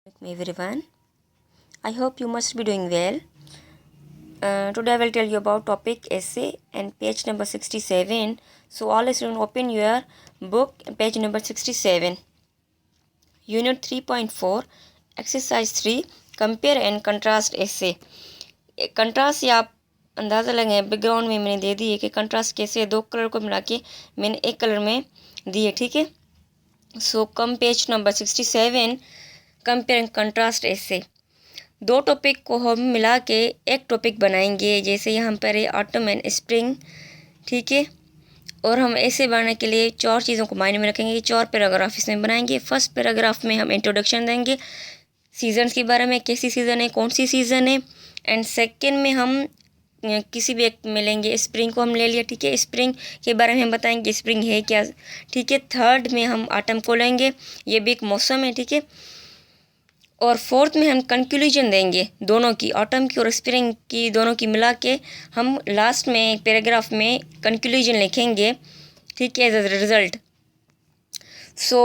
Welcome everyone. I hope you must be doing well. Today I will tell you about topic essay and page number 67. So all students open your book page number 67. Unit 3.4 exercise 3 compare and contrast essay. Contrast या आप अंदाज़ा लगाए background में मैंने दे दी है कि contrast कैसे है। दो कलर को मिला के मैंने एक कलर में दी है, ठीक है। So come page number 67 compare and contrast essay दो टॉपिक को हम मिला के एक टॉपिक बनाएंगे। जैसे यहाँ पर है ऑटम एंड स्प्रिंग, ठीक है। और हम ऐसे बनाने के लिए चार चीज़ों को मायने में रखेंगे। चार पैराग्राफ इसमें बनाएंगे। फर्स्ट पैराग्राफ में हम इंट्रोडक्शन देंगे सीजन्स के बारे में, कैसी सीज़न है, कौन सी सीज़न है। एंड सेकेंड में हम किसी भी एक में लेंगे, स्प्रिंग को हम ले लिया, ठीक है। स्प्रिंग के बारे में हम बताएंगे स्प्रिंग है क्या, ठीक है। थर्ड में हम ऑटम को लेंगे, ये भी एक मौसम है, ठीक है। और फोर्थ में हम कंक्लूजन देंगे दोनों की, ऑटम की और स्प्रिंग की, दोनों की मिला के हम लास्ट में पैराग्राफ में कंक्लूजन लिखेंगे, ठीक है, as a result. So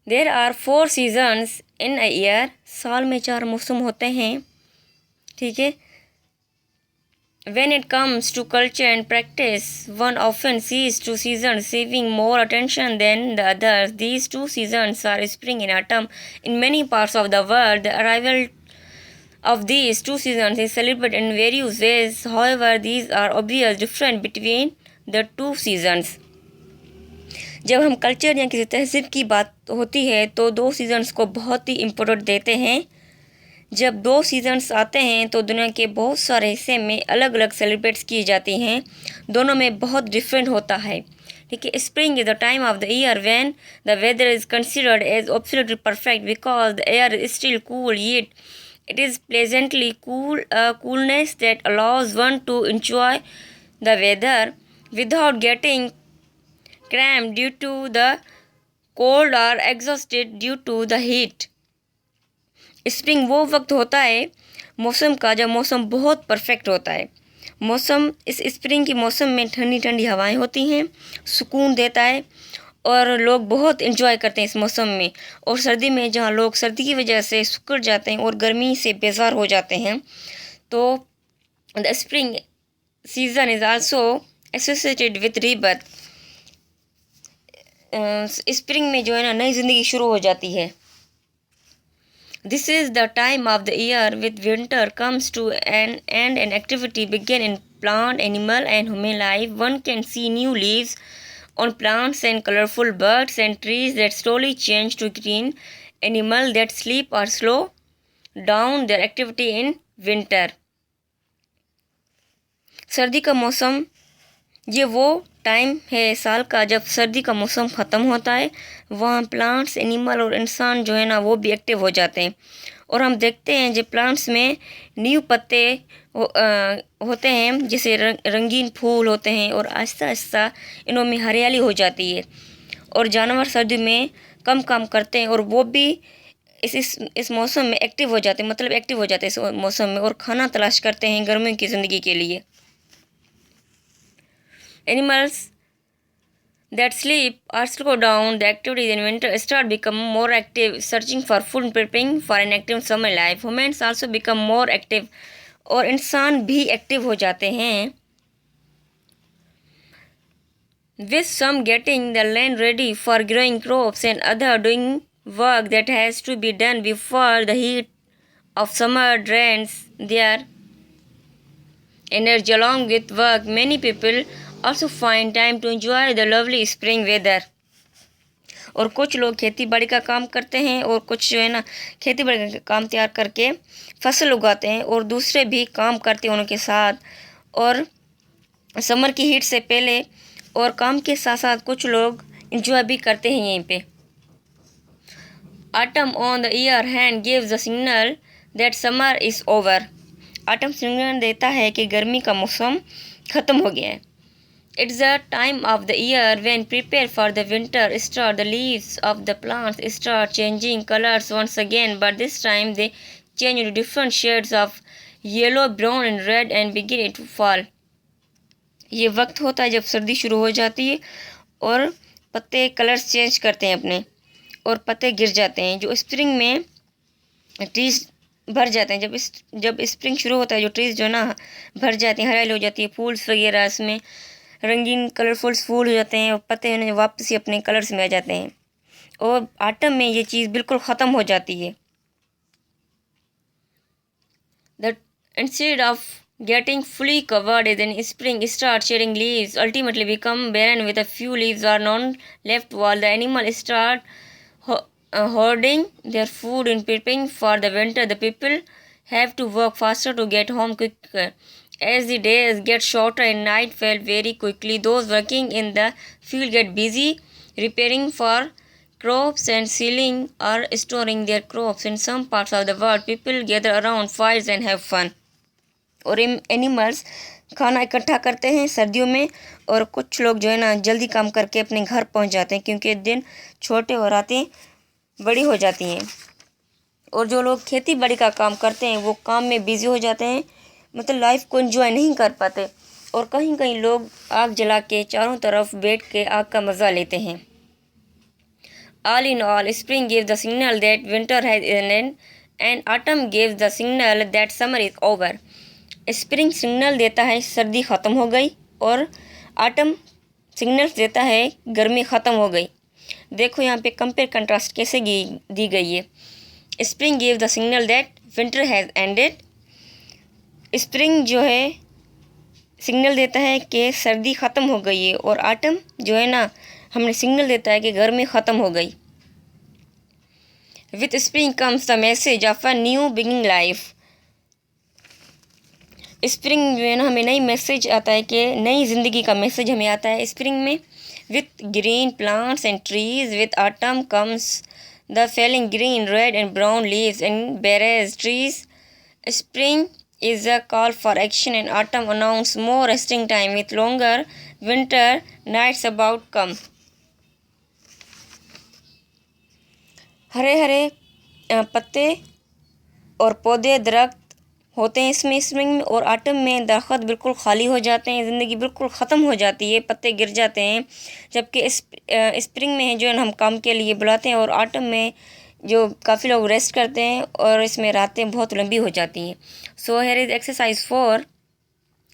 there are 4 seasons in a year, साल में 4 मौसम होते हैं, ठीक है। When it comes to culture and practice, one often sees 2 seasons receiving more attention than the others. These 2 seasons are spring and autumn. In many parts of the world, the arrival of these 2 seasons is celebrated in various ways. However, these are obvious difference between the 2 seasons. जब हम culture या किसी तहज़ीब की बात होती है तो 2 सीजन्स को बहुत ही इम्पोर्टेंट देते हैं। जब 2 सीजन्स आते हैं तो दुनिया के बहुत सारे हिस्से में अलग अलग सेलिब्रेट्स की जाती हैं, दोनों में बहुत डिफरेंट होता है, ठीक है। Spring is the time of the year when the weather is considered as absolutely perfect because the air is still cool yet it is pleasantly coolness that allows one to enjoy the weather without getting cramped due to the cold or exhausted due to the heat. Spring वो वक्त होता है मौसम का जब मौसम बहुत perfect होता है। मौसम इस स्प्रिंग की मौसम में ठंडी ठंडी हवाएं होती हैं, सुकून देता है और लोग बहुत इन्जॉय करते हैं इस मौसम में। और सर्दी में जहाँ लोग सर्दी की वजह से सुकड़ जाते हैं और गर्मी से बेजार हो जाते हैं, तो the spring season is also associated with rebirth. Spring में जो है ना नई ज़िंदगी शुरू हो जाती है। This is the time of the year with winter comes to an end and activity begin in plant, animal and human life. One can see new leaves on plants and colorful birds and trees that slowly change to green. Animals that sleep or slow down their activity in winter. सर्दी का मौसम ये वो time है साल का जब सर्दी का मौसम ख़त्म होता है। वहाँ प्लांट्स, एनिमल और इंसान जो है ना वो भी एक्टिव हो जाते हैं। और हम देखते हैं जब प्लांट्स में न्यू पत्ते होते हैं, जैसे रंगीन फूल होते हैं और आहिस्ता आहिस्ता इनों में हरियाली हो जाती है। और जानवर सर्दी में कम काम करते हैं और वो भी इस मौसम में एक्टिव हो जाते हैं, मतलब एक्टिव हो जाते हैं इस मौसम में और खाना तलाश करते हैं गर्मियों की ज़िंदगी के लिए। Animals that sleep or slow down the activities in winter start become more active, searching for food and preparing for an active summer life. Humans also become more active और इंसान भी एक्टिव हो जाते हैं, with some getting the land ready for growing crops and other doing work that has to be done before the heat of summer drains their energy. Along with work, many people also find time to enjoy the lovely spring weather. और कुछ लोग खेती बाड़ी का काम करते हैं और कुछ जो है ना खेती बाड़ी का काम तैयार करके फसल उगाते हैं और दूसरे भी काम करते हैं उनके साथ, और समर की हीट से पहले और काम के साथ साथ कुछ लोग इंजॉय भी करते हैं यहीं पे। Autumn on the other hand gives the signal that summer is over. Autumn signal देता है कि गर्मी का मौसम ख़त्म हो गया है। It's the time of the year when prepare for the winter start. The leaves of the plants start changing colors once again, but this time they change into different shades of yellow, brown and red and begin to fall. ये वक्त होता है जब सर्दी शुरू हो जाती है और पत्ते कलर्स चेंज करते हैं अपने और पत्ते गिर जाते हैं। जो स्प्रिंग में ट्रीज भर जाते हैं। जब स्प्रिंग शुरू होता है, जो ट्रीज जो ना भर जाती हैं, हरियाली हो जाती है, फूल्स वगैरह इसमें रंगीन कलरफुल फूल हो जाते हैं और पत्ते उन्हें वापस ही अपने कलर्स में आ जाते हैं। और ऑटम में ये चीज़ बिल्कुल ख़त्म हो जाती है। The instead of getting fully covered in spring, start shedding leaves, ultimately become barren with a few leaves are none left, while the animals start hoarding their food and preparing for the winter. The people have to work faster to get home quicker. As the days get shorter and night fell very quickly, those working in the field get busy repairing for crops and selling or storing their crops. In some parts of the world, people gather around fires and have fun. और animals खाना इकट्ठा करते हैं सर्दियों में, और कुछ लोग जो है ना जल्दी काम करके अपने घर पहुंच जाते हैं, क्योंकि दिन छोटे और रातें बड़ी हो जाती हैं। और जो लोग खेती बाड़ी का काम करते हैं वो काम में बिज़ी हो जाते हैं, मतलब लाइफ को एंजॉय नहीं कर पाते। और कहीं कहीं लोग आग जला के चारों तरफ बैठ के आग का मज़ा लेते हैं। All in all, spring gives the signal that winter has ended and autumn gives the signal that summer is over. Spring signal देता है सर्दी ख़त्म हो गई, और आटम सिग्नल देता है गर्मी ख़त्म हो गई। देखो यहाँ पे कंपेयर कंट्रास्ट कैसे दी गई है। Spring give the signal that winter has ended. Spring जो है सिग्नल देता है कि सर्दी ख़त्म हो गई है, और आटम जो है ना हमें सिग्नल देता है कि गर्मी ख़त्म हो गई। With spring comes the message of a new beginning life. Spring जो है ना हमें नई मैसेज आता है कि नई ज़िंदगी का मैसेज हमें आता है स्प्रिंग में। With green plants and trees, with autumn comes the falling green, red and brown leaves and barren trees. Spring is a call for action, and autumn announces more resting time with longer winter nights about come. Hare Hare पत्ते और पौधे दरख्त होते हैं इसमें spring में, और autumn में दरख्त बिल्कुल खाली हो जाते हैं, ज़िंदगी बिल्कुल ख़त्म हो जाती है, पत्ते गिर जाते हैं। जबकि स्प्रिंग में जो है हम काम के लिए बुलाते हैं, और ऑटम में जो काफ़ी लोग रेस्ट करते हैं, और इसमें रातें बहुत लंबी हो जाती हैं। So here is exercise 4,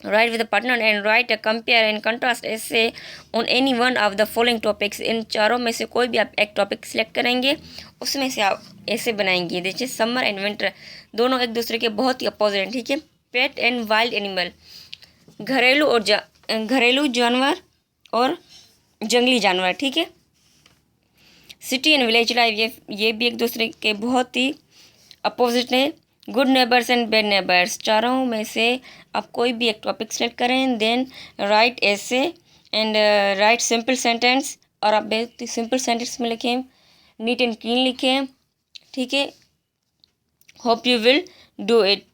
write with the partner and write a compare and contrast essay on any one of the following topics. इन चारों में से कोई भी आप एक टॉपिक सिलेक्ट करेंगे, उसमें से आप ऐसे बनाएंगे। देखिए समर एंड विंटर दोनों एक दूसरे के बहुत ही अपोजिट हैं, ठीक है। पेट एंड वाइल्ड एनिमल, घरेलू जानवर और जंगली जानवर, ठीक है। सिटी एंड विलेज लाइफ, ये भी एक दूसरे के बहुत ही अपोजिट हैं। Good neighbours and bad neighbours, चारों में से आप कोई भी एक टॉपिक सेलेक्ट करें, देन राइट ऐसे एंड राइट सिंपल सेंटेंस, और आप बहुत ही सिंपल सेंटेंस में लिखें, नीट एंड क्लीन लिखें, ठीक है। Hope you will do it.